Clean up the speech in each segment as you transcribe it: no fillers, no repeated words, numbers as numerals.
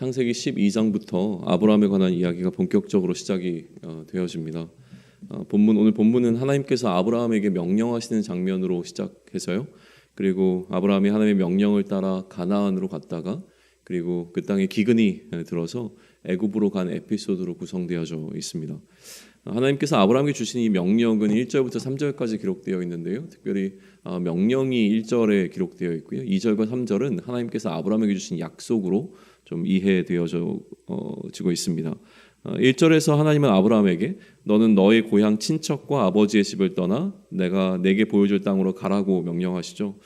창세기 12장부터 아브라함에 관한 이야기가 본격적으로 시작이 되어집니다. 오늘 본문은 하나님께서 아브라함에게 명령하시는 장면으로 시작해서요. 그리고 아브라함이 하나님의 명령을 따라 가나안으로 갔다가 그리고 그 땅에 기근이 들어서 애굽으로 간 에피소드로 구성되어져 있습니다. 하나님께서 아브라함에게 주신 이 명령은 1절부터 3절까지 기록되어 있는데요. 특별히 명령이 1절에 기록되어 있고요. 2절과 3절은 하나님께서 아브라함에게 주신 약속으로 좀 이해되어지고 있습니다. 1절에서 하나님은 아브라함에게 너는 너의 고향 친척과 아버지의 집을 떠나 내가 내게 보여줄 땅으로 가라고 명령하시죠.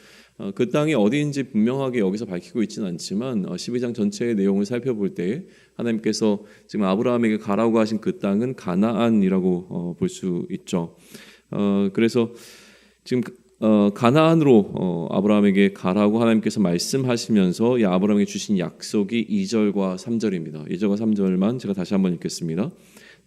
그 땅이 어디인지 분명하게 여기서 밝히고 있지는 않지만 12장 전체의 내용을 살펴볼 때 하나님께서 지금 아브라함에게 가라고 하신 그 땅은 가나안이라고 볼 수 있죠. 그래서 지금 가나안으로 아브라함에게 가라고 하나님께서 말씀하시면서 이 아브라함에게 주신 약속이 2절과 3절입니다. 2절과 3절만 제가 다시 한번 읽겠습니다.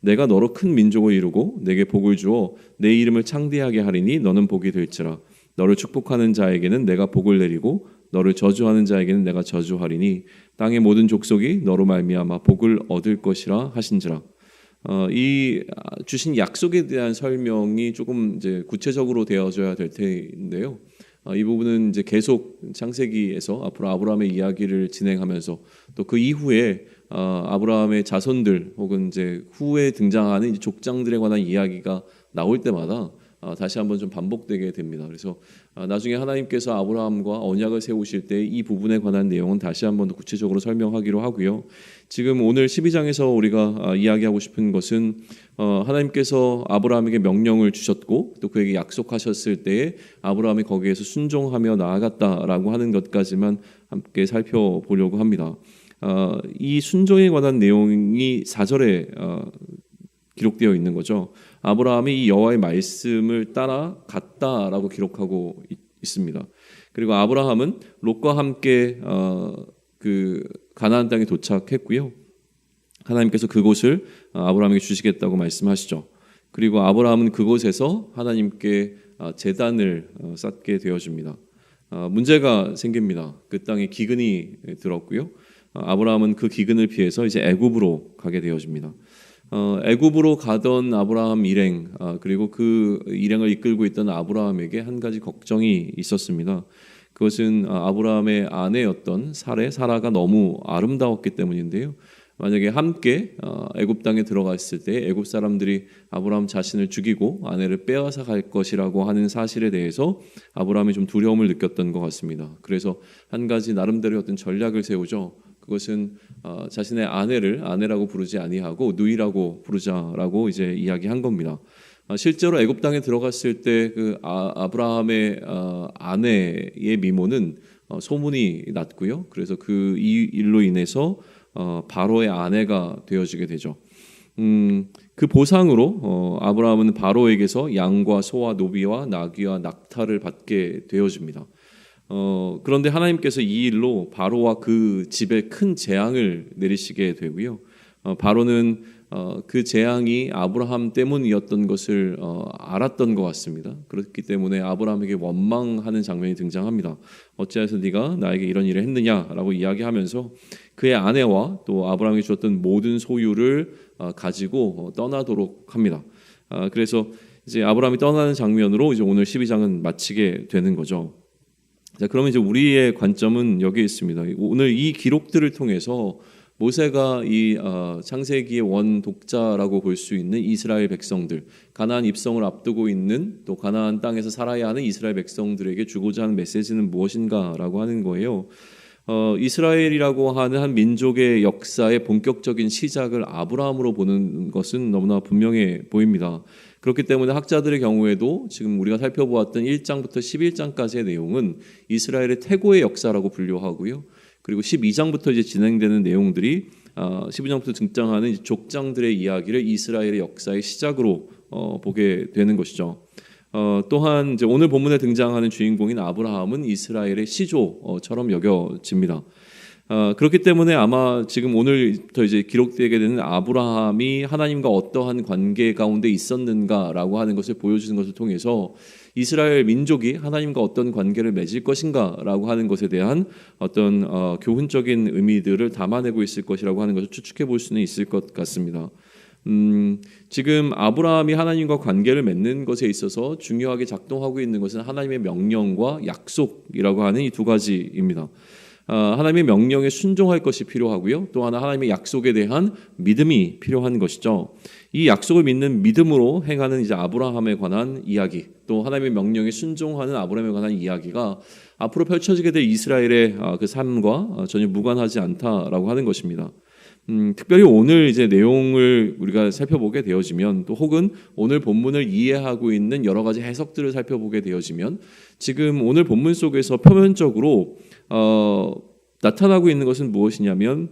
내가 너로 큰 민족을 이루고 내게 복을 주어 내 이름을 창대하게 하리니 너는 복이 될지라. 너를 축복하는 자에게는 내가 복을 내리고 너를 저주하는 자에게는 내가 저주하리니 땅의 모든 족속이 너로 말미암아 복을 얻을 것이라 하신지라. 이 주신 약속에 대한 설명이 조금 이제 구체적으로 되어져야 될 텐데요. 이 부분은 이제 계속 창세기에서 앞으로 아브라함의 이야기를 진행하면서 또 그 이후에 아브라함의 자손들 혹은 이제 후에 등장하는 족장들에 관한 이야기가 나올 때마다 다시 한번 좀 반복되게 됩니다. 그래서 나중에 하나님께서 아브라함과 언약을 세우실 때 이 부분에 관한 내용은 다시 한번 더 구체적으로 설명하기로 하고요. 지금 오늘 12장에서 우리가 이야기하고 싶은 것은 하나님께서 아브라함에게 명령을 주셨고 또 그에게 약속하셨을 때에 아브라함이 거기에서 순종하며 나아갔다라고 하는 것까지만 함께 살펴보려고 합니다. 이 순종에 관한 내용이 4절에 기록되어 있는 거죠. 아브라함이 이 여호와의 말씀을 따라 갔다라고 기록하고 있습니다. 그리고 아브라함은 롯과 함께 그 가나안 땅에 도착했고요. 하나님께서 그곳을 아브라함에게 주시겠다고 말씀하시죠. 그리고 아브라함은 그곳에서 하나님께 제단을 쌓게 되어집니다. 문제가 생깁니다. 그 땅에 기근이 들었고요. 아브라함은 그 기근을 피해서 이제 애굽으로 가게 되어집니다. 애굽으로 가던 아브라함 일행 그리고 그 일행을 이끌고 있던 아브라함에게 한 가지 걱정이 있었습니다. 그것은 아브라함의 아내였던 사라가 너무 아름다웠기 때문인데요. 만약에 함께 애굽 땅에 들어갔을 때 애굽 사람들이 아브라함 자신을 죽이고 아내를 빼앗아 갈 것이라고 하는 사실에 대해서 아브라함이 좀 두려움을 느꼈던 것 같습니다. 그래서 한 가지 나름대로 어떤 전략을 세우죠. 그것은 자신의 아내라고 부르지 아니하고 누이라고 부르자라고 이제 이야기한 겁니다. 실제로 애굽 땅에 들어갔을 때 그 아브라함의 아내의 미모는 소문이 났고요. 그래서 그 일로 인해서 바로의 아내가 되어지게 되죠. 그 보상으로 아브라함은 바로에게서 양과 소와 노비와 나귀와 낙타를 받게 되어집니다. 그런데 하나님께서 이 일로 바로와 그 집에 큰 재앙을 내리시게 되고요. 바로는 그 재앙이 아브라함 때문이었던 것을 알았던 것 같습니다. 그렇기 때문에 아브라함에게 원망하는 장면이 등장합니다. 어찌해서 네가 나에게 이런 일을 했느냐라고 이야기하면서 그의 아내와 또 아브라함이 주었던 모든 소유를 가지고 떠나도록 합니다. 그래서 이제 아브라함이 떠나는 장면으로 이제 오늘 12장은 마치게 되는 거죠. 자, 그러면 이제 우리의 관점은 여기에 있습니다. 오늘 이 기록들을 통해서 모세가 이 창세기의 원 독자라고 볼 수 있는 이스라엘 백성들, 가나안 입성을 앞두고 있는 또 가나안 땅에서 살아야 하는 이스라엘 백성들에게 주고자 하는 메시지는 무엇인가라고 하는 거예요. 이스라엘이라고 하는 한 민족의 역사의 본격적인 시작을 아브라함으로 보는 것은 너무나 분명해 보입니다. 그렇기 때문에 학자들의 경우에도 지금 우리가 살펴보았던 1장부터 11장까지의 내용은 이스라엘의 태고의 역사라고 분류하고요. 그리고 12장부터 이제 진행되는 내용들이 12장부터 등장하는 족장들의 이야기를 이스라엘의 역사의 시작으로 보게 되는 것이죠. 또한 이제 오늘 본문에 등장하는 주인공인 아브라함은 이스라엘의 시조처럼 여겨집니다. 그렇기 때문에 아마 지금 오늘부터 이제 기록되게 되는 아브라함이 하나님과 어떠한 관계 가운데 있었는가라고 하는 것을 보여주는 것을 통해서 이스라엘 민족이 하나님과 어떤 관계를 맺을 것인가라고 하는 것에 대한 어떤 교훈적인 의미들을 담아내고 있을 것이라고 하는 것을 추측해 볼 수는 있을 것 같습니다. 지금 아브라함이 하나님과 관계를 맺는 것에 있어서 중요하게 작동하고 있는 것은 하나님의 명령과 약속이라고 하는 이 두 가지입니다. 하나님의 명령에 순종할 것이 필요하고요. 또 하나 하나님의 약속에 대한 믿음이 필요한 것이죠. 이 약속을 믿는 믿음으로 행하는 이제 아브라함에 관한 이야기, 또 하나님의 명령에 순종하는 아브라함에 관한 이야기가 앞으로 펼쳐지게 될 이스라엘의 그 삶과 전혀 무관하지 않다라고 하는 것입니다. 특별히 오늘 이제 내용을 우리가 살펴보게 되어지면, 또 혹은 오늘 본문을 이해하고 있는 여러 가지 해석들을 살펴보게 되어지면, 지금 오늘 본문 속에서 표면적으로 나타나고 있는 것은 무엇이냐면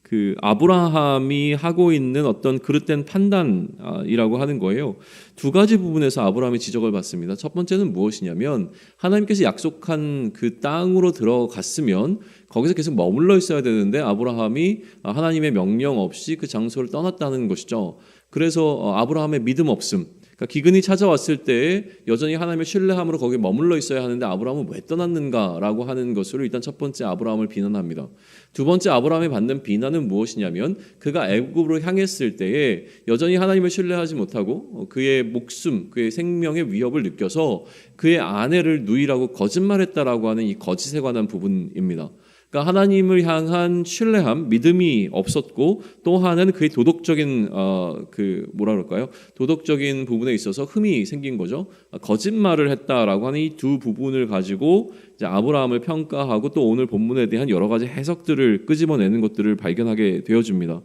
그 아브라함이 하고 있는 어떤 그릇된 판단이라고 하는 거예요. 두 가지 부분에서 아브라함이 지적을 받습니다. 첫 번째는 무엇이냐면 하나님께서 약속한 그 땅으로 들어갔으면 거기서 계속 머물러 있어야 되는데 아브라함이 하나님의 명령 없이 그 장소를 떠났다는 것이죠. 그래서 아브라함의 믿음 없음, 그러니까 기근이 찾아왔을 때 여전히 하나님의 신뢰함으로 거기에 머물러 있어야 하는데 아브라함은 왜 떠났는가라고 하는 것으로 일단 첫 번째 아브라함을 비난합니다. 두 번째 아브라함이 받는 비난은 무엇이냐면 그가 애굽으로 향했을 때에 여전히 하나님을 신뢰하지 못하고 그의 목숨, 그의 생명의 위협을 느껴서 그의 아내를 누이라고 거짓말했다라고 하는 이 거짓에 관한 부분입니다. 그러니까 하나님을 향한 신뢰함, 믿음이 없었고 또 하나는 그의 도덕적인 도덕적인 부분에 있어서 흠이 생긴 거죠. 거짓말을 했다라고 하는 이 두 부분을 가지고 이제 아브라함을 평가하고 또 오늘 본문에 대한 여러 가지 해석들을 끄집어내는 것들을 발견하게 되어집니다.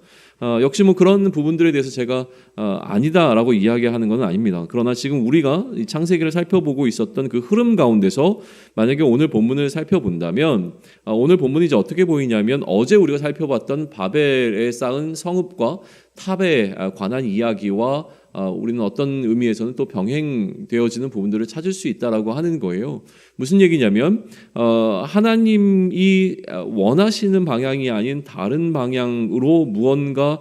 역시 뭐 그런 부분들에 대해서 제가 아니다라고 이야기하는 건 아닙니다. 그러나 지금 우리가 이 창세기를 살펴보고 있었던 그 흐름 가운데서 만약에 오늘 본문을 살펴본다면 오늘 본문이 이제 어떻게 보이냐면 어제 우리가 살펴봤던 바벨에 쌓은 성읍과 탑에 관한 이야기와 우리는 어떤 의미에서는 또 병행되어지는 부분들을 찾을 수 있다라고 하는 거예요. 무슨 얘기냐면 하나님이 원하시는 방향이 아닌 다른 방향으로 무언가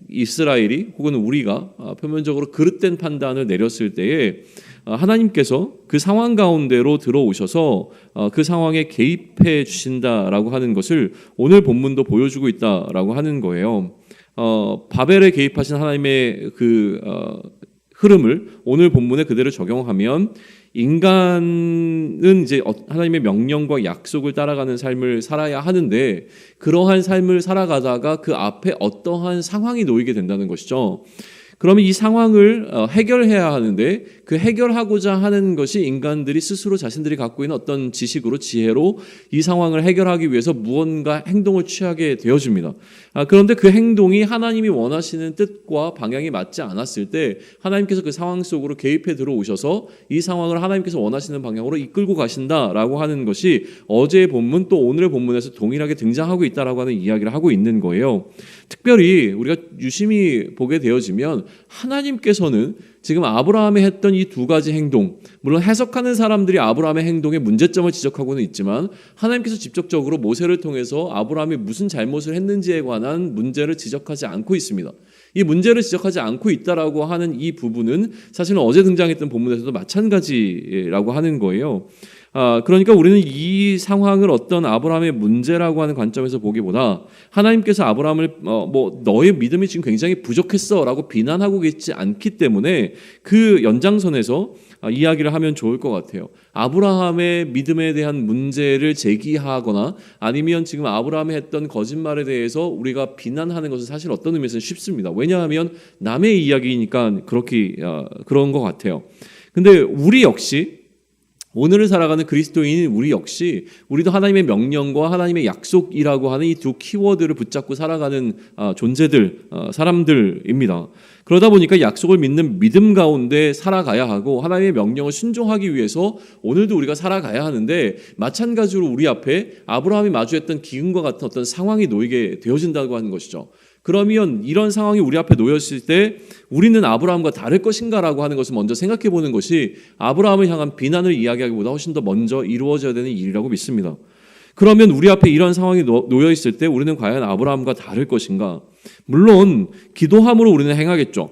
이스라엘이 혹은 우리가 표면적으로 그릇된 판단을 내렸을 때에 하나님께서 그 상황 가운데로 들어오셔서 그 상황에 개입해 주신다라고 하는 것을 오늘 본문도 보여주고 있다라고 하는 거예요. 바벨에 개입하신 하나님의 그 흐름을 오늘 본문에 그대로 적용하면 인간은 이제 하나님의 명령과 약속을 따라가는 삶을 살아야 하는데 그러한 삶을 살아가다가 그 앞에 어떠한 상황이 놓이게 된다는 것이죠. 그러면 이 상황을 해결해야 하는데 그 해결하고자 하는 것이 인간들이 스스로 자신들이 갖고 있는 어떤 지식으로 지혜로 이 상황을 해결하기 위해서 무언가 행동을 취하게 되어집니다. 그런데 그 행동이 하나님이 원하시는 뜻과 방향이 맞지 않았을 때 하나님께서 그 상황 속으로 개입해 들어오셔서 이 상황을 하나님께서 원하시는 방향으로 이끌고 가신다라고 하는 것이 어제의 본문 또 오늘의 본문에서 동일하게 등장하고 있다라고 하는 이야기를 하고 있는 거예요. 특별히 우리가 유심히 보게 되어지면 하나님께서는 지금 아브라함이 했던 이 두 가지 행동, 물론 해석하는 사람들이 아브라함의 행동에 문제점을 지적하고는 있지만 하나님께서 직접적으로 모세를 통해서 아브라함이 무슨 잘못을 했는지에 관한 문제를 지적하지 않고 있습니다. 이 문제를 지적하지 않고 있다라고 하는 이 부분은 사실은 어제 등장했던 본문에서도 마찬가지라고 하는 거예요. 그러니까 우리는 이 상황을 어떤 아브라함의 문제라고 하는 관점에서 보기보다 하나님께서 아브라함을 너의 믿음이 지금 굉장히 부족했어라고 비난하고 있지 않기 때문에 그 연장선에서 이야기를 하면 좋을 것 같아요. 아브라함의 믿음에 대한 문제를 제기하거나 아니면 지금 아브라함이 했던 거짓말에 대해서 우리가 비난하는 것은 사실 어떤 의미에서는 쉽습니다. 왜냐하면 남의 이야기니까 그런 것 같아요. 근데 우리 역시 오늘을 살아가는 그리스도인인 우리 역시 우리도 하나님의 명령과 하나님의 약속이라고 하는 이 두 키워드를 붙잡고 살아가는 사람들입니다. 그러다 보니까 약속을 믿는 믿음 가운데 살아가야 하고 하나님의 명령을 순종하기 위해서 오늘도 우리가 살아가야 하는데 마찬가지로 우리 앞에 아브라함이 마주했던 기근과 같은 어떤 상황이 놓이게 되어진다고 하는 것이죠. 그러면 이런 상황이 우리 앞에 놓였을 때 우리는 아브라함과 다를 것인가라고 하는 것을 먼저 생각해 보는 것이 아브라함을 향한 비난을 이야기하기보다 훨씬 더 먼저 이루어져야 되는 일이라고 믿습니다. 그러면 우리 앞에 이런 상황이 놓여 있을 때 우리는 과연 아브라함과 다를 것인가? 물론 기도함으로 우리는 행하겠죠.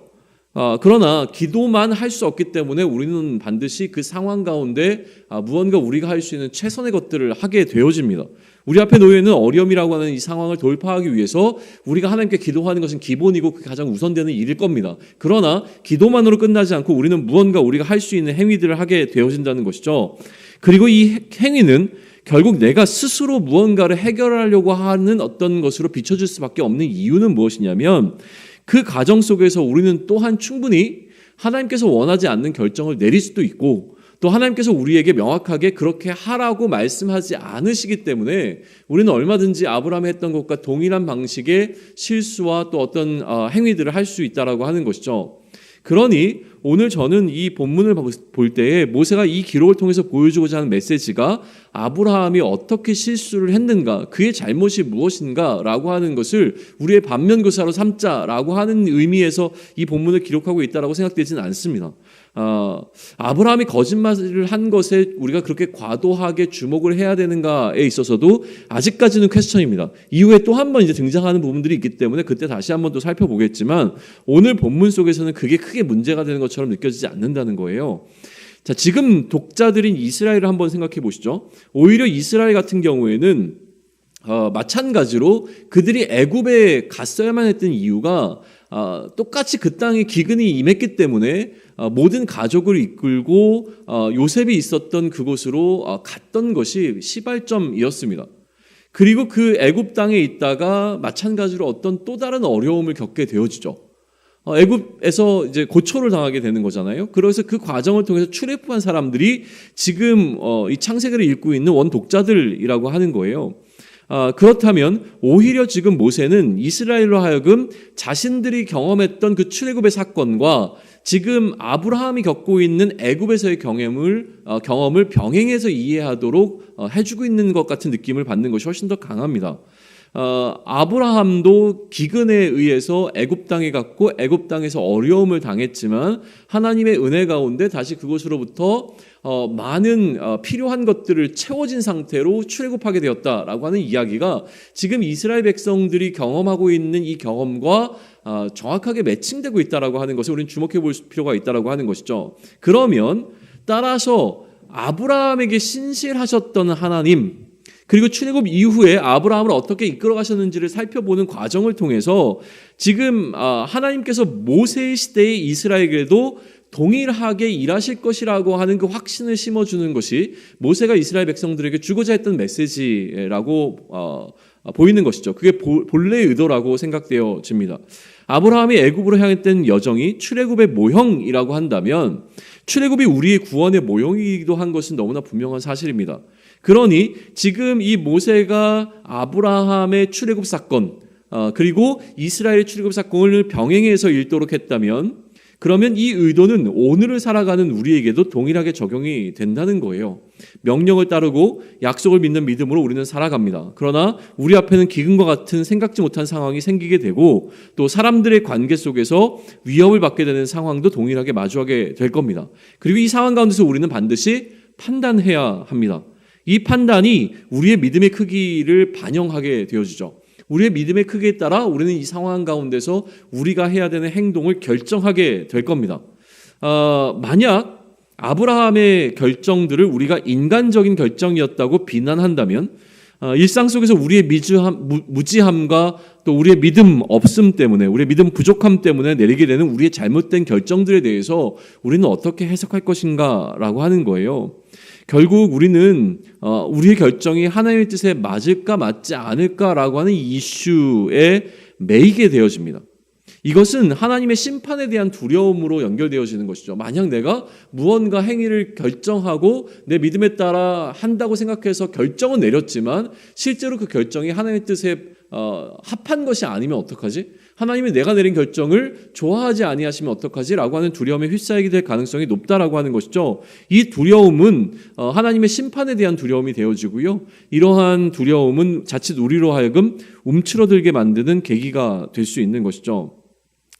그러나 기도만 할 수 없기 때문에 우리는 반드시 그 상황 가운데 무언가 우리가 할 수 있는 최선의 것들을 하게 되어집니다. 우리 앞에 놓여 있는 어려움이라고 하는 이 상황을 돌파하기 위해서 우리가 하나님께 기도하는 것은 기본이고 그 가장 우선되는 일일 겁니다. 그러나 기도만으로 끝나지 않고 우리는 무언가 우리가 할 수 있는 행위들을 하게 되어진다는 것이죠. 그리고 이 행위는 결국 내가 스스로 무언가를 해결하려고 하는 어떤 것으로 비춰질 수밖에 없는 이유는 무엇이냐면 그 과정 속에서 우리는 또한 충분히 하나님께서 원하지 않는 결정을 내릴 수도 있고 또 하나님께서 우리에게 명확하게 그렇게 하라고 말씀하지 않으시기 때문에 우리는 얼마든지 아브라함이 했던 것과 동일한 방식의 실수와 또 어떤 행위들을 할 수 있다라고 하는 것이죠. 그러니 오늘 저는 이 본문을 볼 때에 모세가 이 기록을 통해서 보여주고자 하는 메시지가 아브라함이 어떻게 실수를 했는가, 그의 잘못이 무엇인가 라고 하는 것을 우리의 반면교사로 삼자라고 하는 의미에서 이 본문을 기록하고 있다라고 생각되지는 않습니다. 아브라함이 거짓말을 한 것에 우리가 그렇게 과도하게 주목을 해야 되는가에 있어서도 아직까지는 퀘스천입니다. 이후에 또 한 번 이제 등장하는 부분들이 있기 때문에 그때 다시 한 번 또 살펴보겠지만 오늘 본문 속에서는 그게 크게 문제가 되는 것처럼 느껴지지 않는다는 거예요. 자, 지금 독자들인 이스라엘을 한번 생각해 보시죠. 오히려 이스라엘 같은 경우에는 마찬가지로 그들이 애굽에 갔어야만 했던 이유가 똑같이 그 땅에 기근이 임했기 때문에 모든 가족을 이끌고 요셉이 있었던 그곳으로 갔던 것이 시발점이었습니다. 그리고 그 애굽 땅에 있다가 마찬가지로 어떤 또 다른 어려움을 겪게 되어지죠. 애굽에서 이제 고초를 당하게 되는 거잖아요. 그래서 그 과정을 통해서 출애굽한 사람들이 지금 이 창세기를 읽고 있는 원독자들이라고 하는 거예요. 그렇다면 오히려 지금 모세는 이스라엘로 하여금 자신들이 경험했던 그 출애굽의 사건과 지금 아브라함이 겪고 있는 애굽에서의 경험을 병행해서 이해하도록 해주고 있는 것 같은 느낌을 받는 것이 훨씬 더 강합니다. 아브라함도 기근에 의해서 애굽 땅에 갔고 애굽 땅에서 어려움을 당했지만 하나님의 은혜 가운데 다시 그곳으로부터 많은 필요한 것들을 채워진 상태로 출애굽하게 되었다라고 하는 이야기가 지금 이스라엘 백성들이 경험하고 있는 이 경험과 정확하게 매칭되고 있다라고 하는 것을 우리는 주목해 볼 필요가 있다라고 하는 것이죠. 그러면 따라서 아브라함에게 신실하셨던 하나님, 그리고 출애굽 이후에 아브라함을 어떻게 이끌어 가셨는지를 살펴보는 과정을 통해서 지금 하나님께서 모세의 시대의 이스라엘에게도 동일하게 일하실 것이라고 하는 그 확신을 심어주는 것이 모세가 이스라엘 백성들에게 주고자 했던 메시지라고 보이는 것이죠. 그게 본래의 의도라고 생각되어집니다. 아브라함이 애굽으로 향했던 여정이 출애굽의 모형이라고 한다면 출애굽이 우리의 구원의 모형이기도 한 것은 너무나 분명한 사실입니다. 그러니 지금 이 모세가 아브라함의 출애굽 사건 그리고 이스라엘의 출애굽 사건을 병행해서 읽도록 했다면 그러면 이 의도는 오늘을 살아가는 우리에게도 동일하게 적용이 된다는 거예요. 명령을 따르고 약속을 믿는 믿음으로 우리는 살아갑니다. 그러나 우리 앞에는 기근과 같은 생각지 못한 상황이 생기게 되고 또 사람들의 관계 속에서 위협을 받게 되는 상황도 동일하게 마주하게 될 겁니다. 그리고 이 상황 가운데서 우리는 반드시 판단해야 합니다. 이 판단이 우리의 믿음의 크기를 반영하게 되어지죠. 우리의 믿음의 크기에 따라 우리는 이 상황 가운데서 우리가 해야 되는 행동을 결정하게 될 겁니다. 만약 아브라함의 결정들을 우리가 인간적인 결정이었다고 비난한다면 일상 속에서 우리의 무지함과 또 우리의 믿음 없음 때문에 우리의 믿음 부족함 때문에 내리게 되는 우리의 잘못된 결정들에 대해서 우리는 어떻게 해석할 것인가 라고 하는 거예요. 결국 우리는 우리의 결정이 하나님의 뜻에 맞을까 맞지 않을까라고 하는 이슈에 매이게 되어집니다. 이것은 하나님의 심판에 대한 두려움으로 연결되어지는 것이죠. 만약 내가 무언가 행위를 결정하고 내 믿음에 따라 한다고 생각해서 결정은 내렸지만 실제로 그 결정이 하나님의 뜻에 합한 것이 아니면 어떡하지? 하나님이 내가 내린 결정을 좋아하지 아니하시면 어떡하지? 라고 하는 두려움에 휩싸이게 될 가능성이 높다라고 하는 것이죠. 이 두려움은 하나님의 심판에 대한 두려움이 되어지고요. 이러한 두려움은 자칫 우리로 하여금 움츠러들게 만드는 계기가 될 수 있는 것이죠.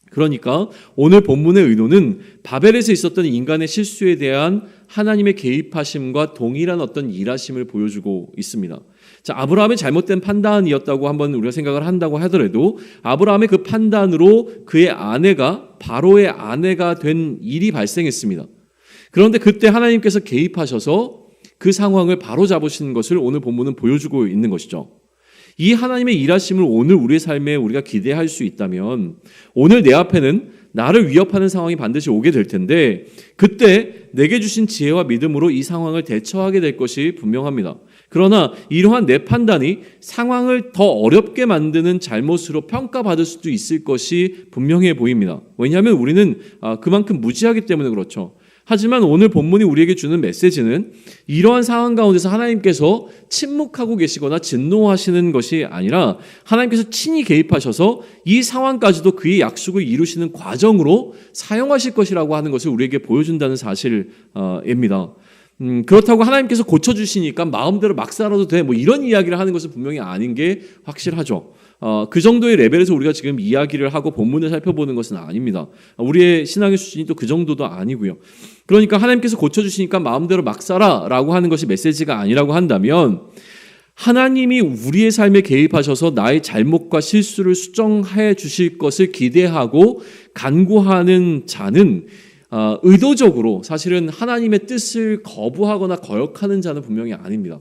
그러니까 오늘 본문의 의도는 바벨에서 있었던 인간의 실수에 대한 하나님의 개입하심과 동일한 어떤 일하심을 보여주고 있습니다. 자, 아브라함의 잘못된 판단이었다고 한번 우리가 생각을 한다고 하더라도 아브라함의 그 판단으로 그의 아내가 바로의 아내가 된 일이 발생했습니다. 그런데 그때 하나님께서 개입하셔서 그 상황을 바로잡으시는 것을 오늘 본문은 보여주고 있는 것이죠. 이 하나님의 일하심을 오늘 우리의 삶에 우리가 기대할 수 있다면 오늘 내 앞에는 나를 위협하는 상황이 반드시 오게 될 텐데 그때 내게 주신 지혜와 믿음으로 이 상황을 대처하게 될 것이 분명합니다. 그러나 이러한 내 판단이 상황을 더 어렵게 만드는 잘못으로 평가받을 수도 있을 것이 분명해 보입니다. 왜냐하면 우리는 그만큼 무지하기 때문에 그렇죠. 하지만 오늘 본문이 우리에게 주는 메시지는 이러한 상황 가운데서 하나님께서 침묵하고 계시거나 진노하시는 것이 아니라 하나님께서 친히 개입하셔서 이 상황까지도 그의 약속을 이루시는 과정으로 사용하실 것이라고 하는 것을 우리에게 보여준다는 사실입니다. 그렇다고 하나님께서 고쳐주시니까 마음대로 막 살아도 돼 뭐 이런 이야기를 하는 것은 분명히 아닌 게 확실하죠. 그 정도의 레벨에서 우리가 지금 이야기를 하고 본문을 살펴보는 것은 아닙니다. 우리의 신앙의 수준이 또 그 정도도 아니고요. 그러니까 하나님께서 고쳐주시니까 마음대로 막 살아라고 하는 것이 메시지가 아니라고 한다면 하나님이 우리의 삶에 개입하셔서 나의 잘못과 실수를 수정해 주실 것을 기대하고 간구하는 자는 의도적으로 사실은 하나님의 뜻을 거부하거나 거역하는 자는 분명히 아닙니다.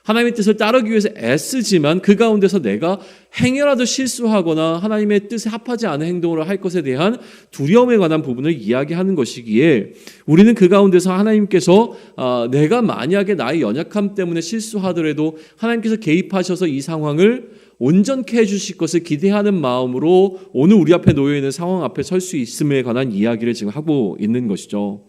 하나님의 뜻을 따르기 위해서 애쓰지만 그 가운데서 내가 행여라도 실수하거나 하나님의 뜻에 합하지 않은 행동을 할 것에 대한 두려움에 관한 부분을 이야기하는 것이기에 우리는 그 가운데서 하나님께서 내가 만약에 나의 연약함 때문에 실수하더라도 하나님께서 개입하셔서 이 상황을 온전케 해주실 것을 기대하는 마음으로 오늘 우리 앞에 놓여있는 상황 앞에 설 수 있음에 관한 이야기를 지금 하고 있는 것이죠.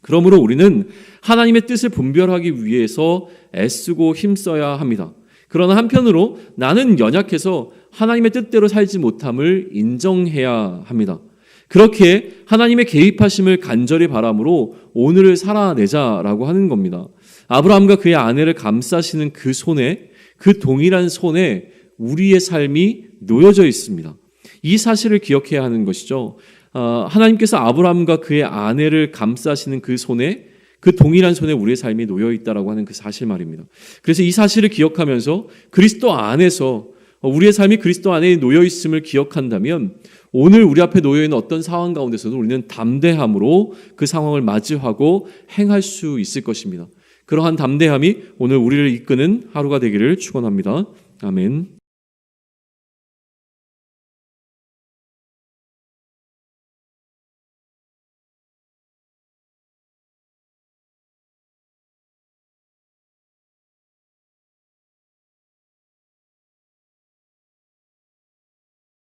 그러므로 우리는 하나님의 뜻을 분별하기 위해서 애쓰고 힘써야 합니다. 그러나 한편으로 나는 연약해서 하나님의 뜻대로 살지 못함을 인정해야 합니다. 그렇게 하나님의 개입하심을 간절히 바람으로 오늘을 살아내자라고 하는 겁니다. 아브라함과 그의 아내를 감싸시는 그 손에, 그 동일한 손에 우리의 삶이 놓여져 있습니다. 이 사실을 기억해야 하는 것이죠. 하나님께서 아브라함과 그의 아내를 감싸시는 그 손에, 그 동일한 손에 우리의 삶이 놓여 있다라고 하는 그 사실 말입니다. 그래서 이 사실을 기억하면서 그리스도 안에서 우리의 삶이 그리스도 안에 놓여 있음을 기억한다면 오늘 우리 앞에 놓여 있는 어떤 상황 가운데서도 우리는 담대함으로 그 상황을 맞이하고 행할 수 있을 것입니다. 그러한 담대함이 오늘 우리를 이끄는 하루가 되기를 축원합니다. 아멘.